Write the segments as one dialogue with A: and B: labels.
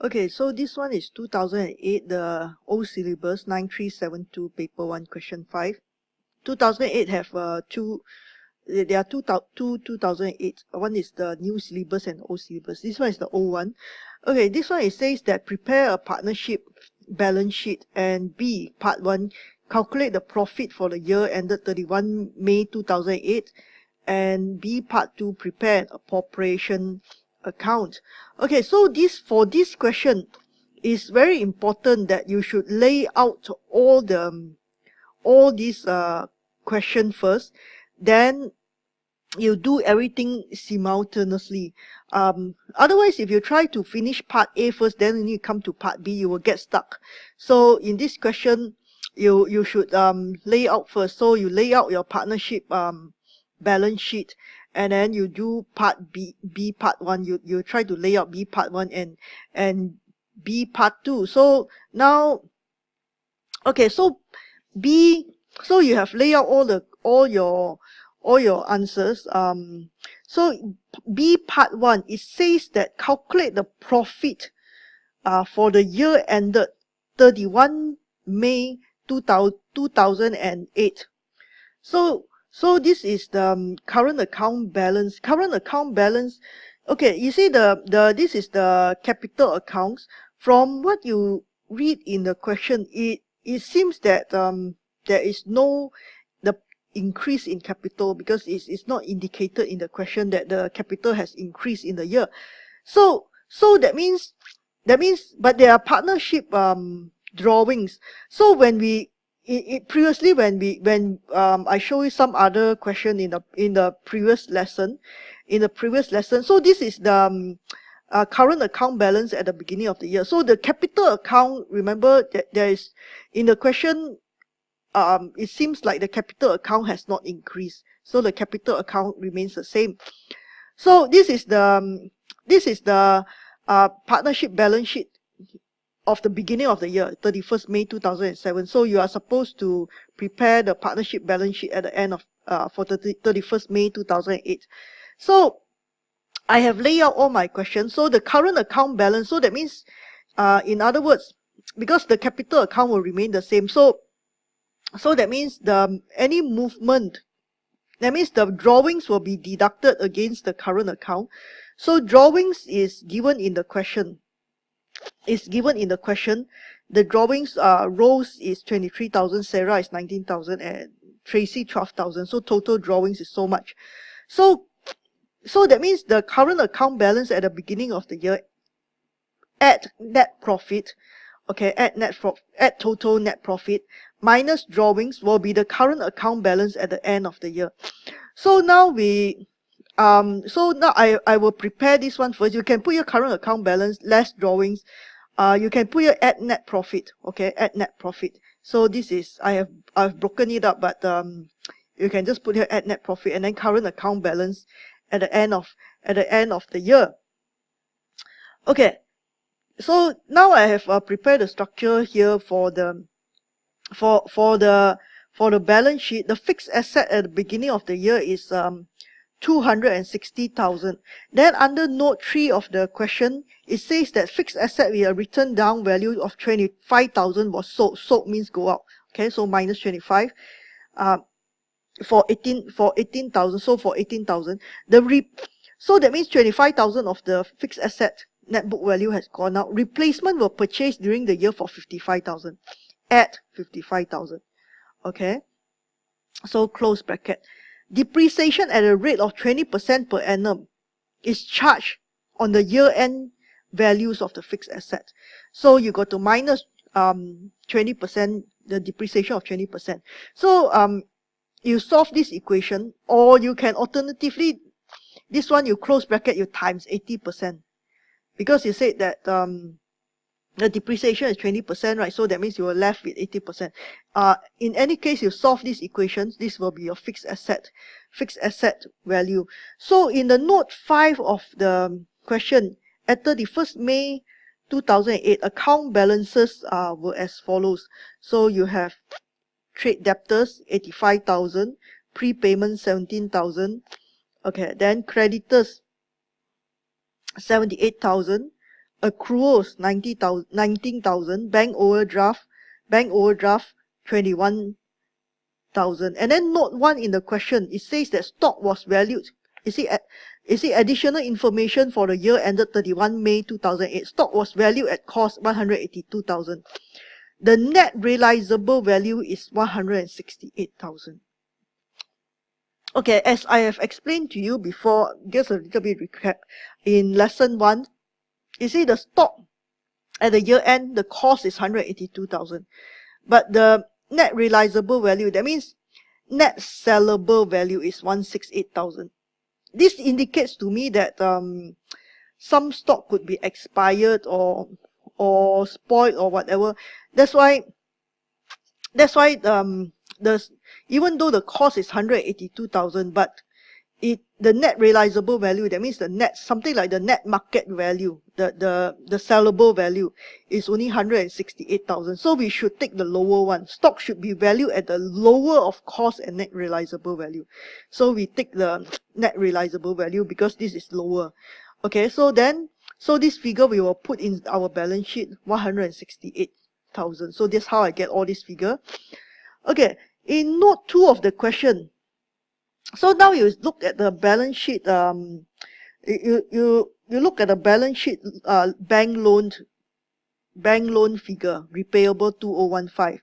A: Okay, so this one is 2008, the old syllabus, 9372, paper 1, question 5. 2008 have there are two 2008. One is the new syllabus and old syllabus. This one is the old one. Okay, this one it says that prepare a partnership balance sheet, and B, part 1, calculate the profit for the year ended 31 May 2008, and B, part 2, prepare an appropriation account. Okay, so for this question, it's very important that you should lay out all these question first, then you do everything simultaneously. Otherwise, if you try to finish part A first, then when you come to part B, you will get stuck. So in this question, you should lay out first. So you lay out your partnership balance sheet, and then you do part B part 1. You try to lay out B part 1 and B part 2. So now, okay, so B, so you have laid out all your answers. So B part 1, it says that calculate the profit for the year ended 31 May 2008. So this is the current account balance. Current account balance. Okay, you see this is the capital accounts. From what you read in the question, it seems that there is no the increase in capital, because it's not indicated in the question that the capital has increased in the year. So that means but there are partnership drawings. So when we previously when I show you some other question in the previous lesson, so this is the current account balance at the beginning of the year. So the capital account, remember that there is in the question, it seems like the capital account has not increased, so the capital account remains the same. So this is the partnership balance sheet of the beginning of the year, 31st May 2007. So you are supposed to prepare the partnership balance sheet at the end of for 31st May 2008. So I have laid out all my questions. So the current account balance, so that means in other words, because the capital account will remain the same, so that means any movement, that means the drawings will be deducted against the current account. So drawings is given in the question. The drawings, Rose is 23,000, Sarah is 19,000, and Tracy 12,000. So total drawings is so much. So that means the current account balance at the beginning of the year at net profit, okay, at total net profit minus drawings will be the current account balance at the end of the year. So now I will prepare this one first. You can put your current account balance less drawings. You can put your at net profit, okay, at net profit. So this is, I've broken it up, but you can just put your at net profit and then current account balance at the end of the year. Okay, so now I have prepared the structure here for the balance sheet. The fixed asset at the beginning of the year is 260,000. Then under note 3 of the question, it says that fixed asset with a written down value of 25,000 was sold. Sold means go out. Okay, so minus 25 for 18,000. So for 18,000, so that means 25,000 of the fixed asset net book value has gone out. Replacement were purchased during the year for 55,000. At 55,000. Okay, so close bracket. Depreciation at a rate of 20% per annum is charged on the year-end values of the fixed asset. So you got to minus 20%, the depreciation of 20%. So you solve this equation, or you can alternatively, this one you close bracket, you times 80%, because you said that the depreciation is 20%, right? So that means you are left with 80%. In any case, you solve these equations, this will be your fixed asset value. So in the note 5 of the question, at 31st May 2008, account balances were as follows. So you have trade debtors 85,000, prepayment 17,000. Okay, then creditors 78,000. accruals 19,000, bank overdraft 21,000. And then note 1 in the question, it says that stock was valued. You see additional information for the year ended 31 May 2008. Stock was valued at cost 182,000. The net realizable value is 168,000. Okay, as I have explained to you before, just a little bit recap. In lesson 1, you see the stock at the year end, the cost is 182,000. But the net realizable value, that means net sellable value, is 168,000. This indicates to me that some stock could be expired or spoiled or whatever. That's why even though the cost is 182,000, but the net realizable value, that means the net, something like the net market value, the sellable value, is only 168,000. So we should take the lower one. Stock should be valued at the lower of cost and net realizable value. So we take the net realizable value because this is lower. Okay, so this figure we will put in our balance sheet, 168,000. So that's how I get all this figure. Okay, in note 2 of the question, so now you look at the balance sheet. You look at the balance sheet bank loan figure, repayable 2015.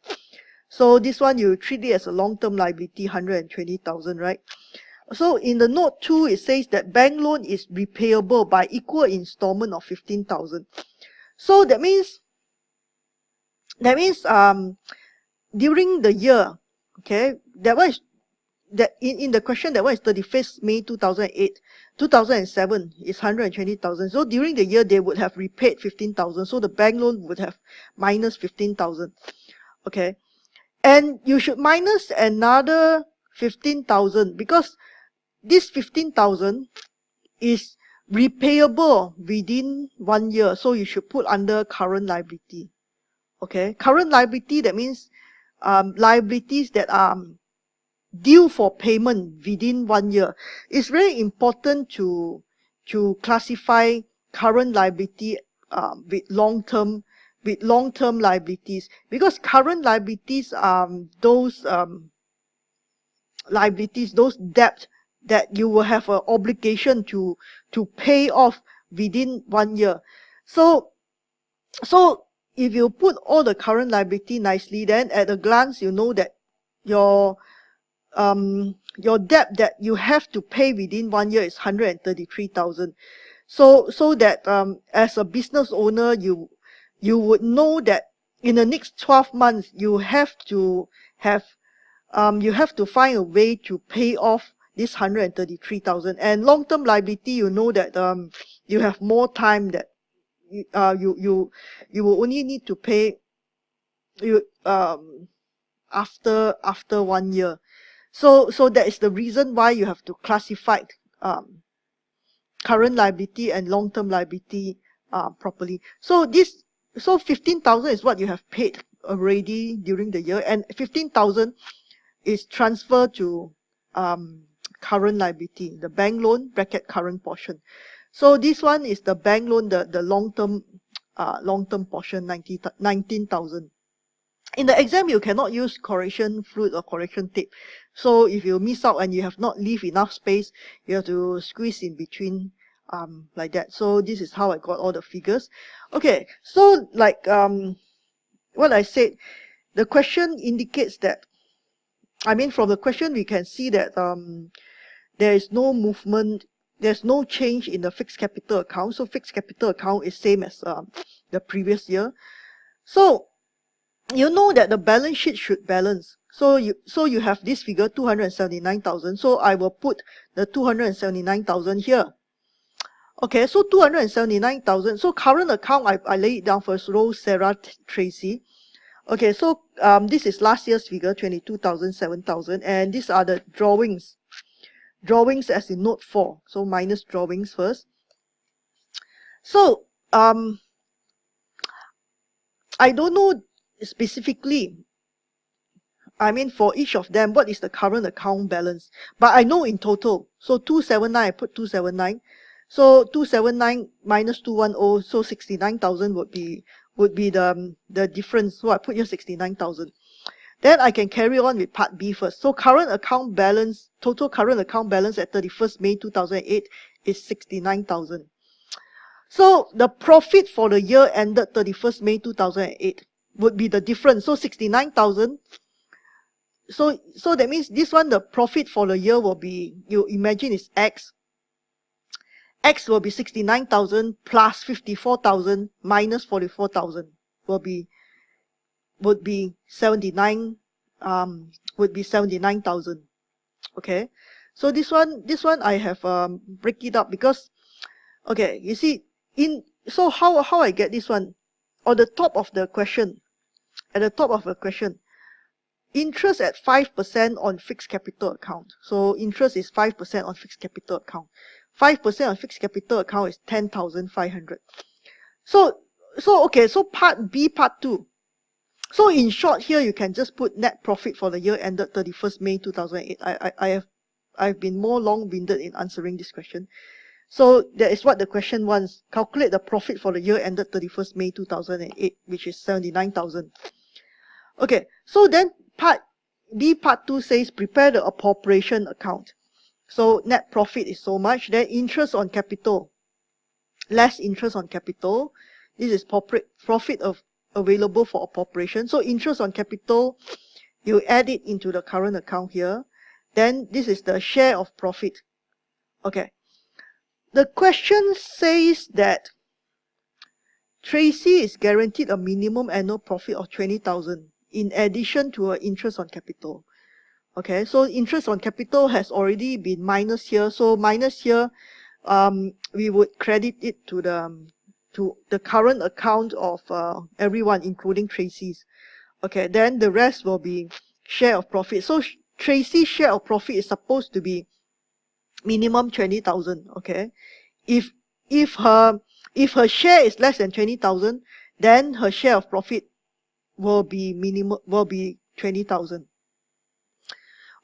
A: So this one you treat it as a long-term liability, 120,000, right? So in the note 2, it says that bank loan is repayable by equal installment of 15,000. So that means during the year, okay, that one is that in the question, that one is 31st May 2008. 2007 is 120,000. So during the year, they would have repaid 15,000. So the bank loan would have minus 15,000. Okay. And you should minus another 15,000 because this 15,000 is repayable within 1 year. So you should put under current liability. Okay. Current liability, that means liabilities that are due for payment within 1 year. It's very important to classify current liability with long-term liabilities, because current liabilities are those liabilities, those debt that you will have an obligation to pay off within 1 year. So if you put all the current liability nicely, then at a glance you know that your debt that you have to pay within 1 year is 133,000. So that as a business owner, you would know that in the next 12 months you have to find a way to pay off this 133,000. And long-term liability, you know that you have more time, that you will only need to pay after 1 year. So that is the reason why you have to classify current liability and long-term liability properly. So 15,000 is what you have paid already during the year, and 15,000 is transferred to current liability, the bank loan bracket current portion. So this one is the bank loan, the long-term portion, 19,000. In the exam, you cannot use correction fluid or correction tape. So if you miss out and you have not leave enough space, you have to squeeze in between like that. So this is how I got all the figures. Okay, so like what I said, the question indicates that, from the question we can see that there is no movement, there's no change in the fixed capital account. So fixed capital account is same as the previous year. So you know that the balance sheet should balance. So you have this figure, 279,000. So I will put the 279,000 here. Okay, so 279,000. So current account, I lay it down first. Rose, Sarah, Tracy. Okay, so this is last year's figure, 22,000, 7,000. And these are the drawings. Drawings as in note 4. So minus drawings first. So I don't know specifically, for each of them, what is the current account balance, but I know in total. So 279, I put 279. So 279 minus 210, so 69,000 would be the difference. So I put here 69,000. Then I can carry on with part B first. So current account balance, total current account balance at 31st May 2008 is 69,000. So the profit for the year ended 31st May 2008 would be the difference. So 69,000. So that means this one, the profit for the year will be, you imagine is X. X will be 69,000 plus 54,000 minus 44,000 would be 79,000. Okay. So this one I have break it up because, okay, you see, so how I get this one? On the top of the question, at the top of the question, interest at 5% on fixed capital account. So interest is 5% on fixed capital account. 5% on fixed capital account is 10,500. So okay, so part B, part 2. So in short, here you can just put net profit for the year ended 31st May 2008. I've been more long-winded in answering this question. So that is what the question wants. Calculate the profit for the year ended 31st May 2008, which is 79,000. Okay, so then part B, part 2 says prepare the appropriation account. So net profit is so much. Then interest on capital, less interest on capital. This is profit of available for appropriation. So interest on capital, you add it into the current account here. Then this is the share of profit. Okay. The question says that Tracy is guaranteed a minimum annual profit of 20,000 in addition to her interest on capital. Okay, so interest on capital has already been minus here. So minus here, we would credit it to the current account of everyone, including Tracy's. Okay, then the rest will be share of profit. So Tracy's share of profit is supposed to be minimum 20,000. Okay, if her share is less than 20,000, then her share of profit will be 20,000.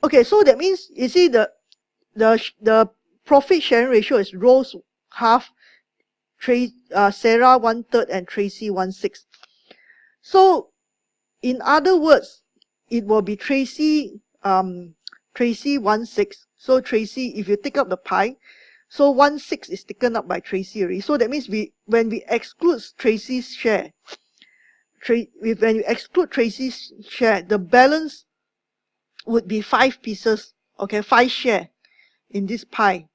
A: Okay, so that means you see the profit sharing ratio is Rose half, Sarah 1/3, and Tracy 1/6. So in other words, it will be Tracy 1/6. So Tracy, if you take up the pie, so 1/6 is taken up by Tracy already. So that means when we exclude Tracy's share, when you exclude Tracy's share, the balance would be 5 pieces. Okay, 5 share in this pie.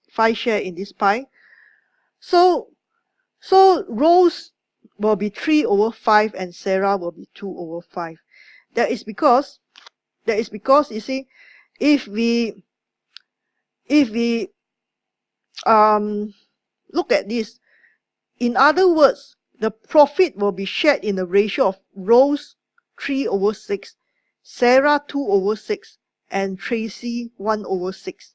A: 5 share in this pie. So Rose will be 3/5 and Sarah will be 2/5. That is because you see, if we look at this, in other words, the profit will be shared in a ratio of Rose 3/6, Sarah 2/6, and Tracy 1/6.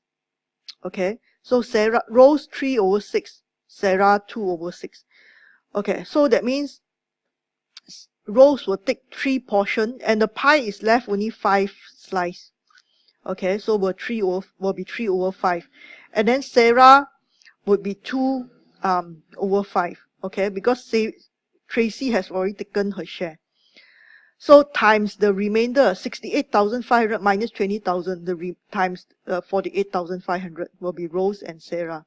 A: Okay, so Rose 3/6, Sarah 2/6. Okay, so that means Rose will take 3 portion and the pie is left only 5 slice. Okay, so will be 3/5. And then Sarah would be 2/5. Okay, because Tracy has already taken her share. So times the remainder, 68,500 minus 20,000, times 48,500 will be Rose and Sarah.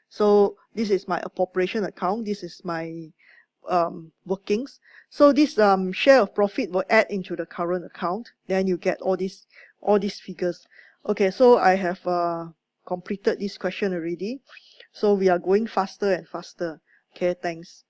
A: So this is my appropriation account. This is my workings. So this share of profit will add into the current account. Then you get all these figures. Okay, so I have completed this question already. So we are going faster and faster. Okay, thanks.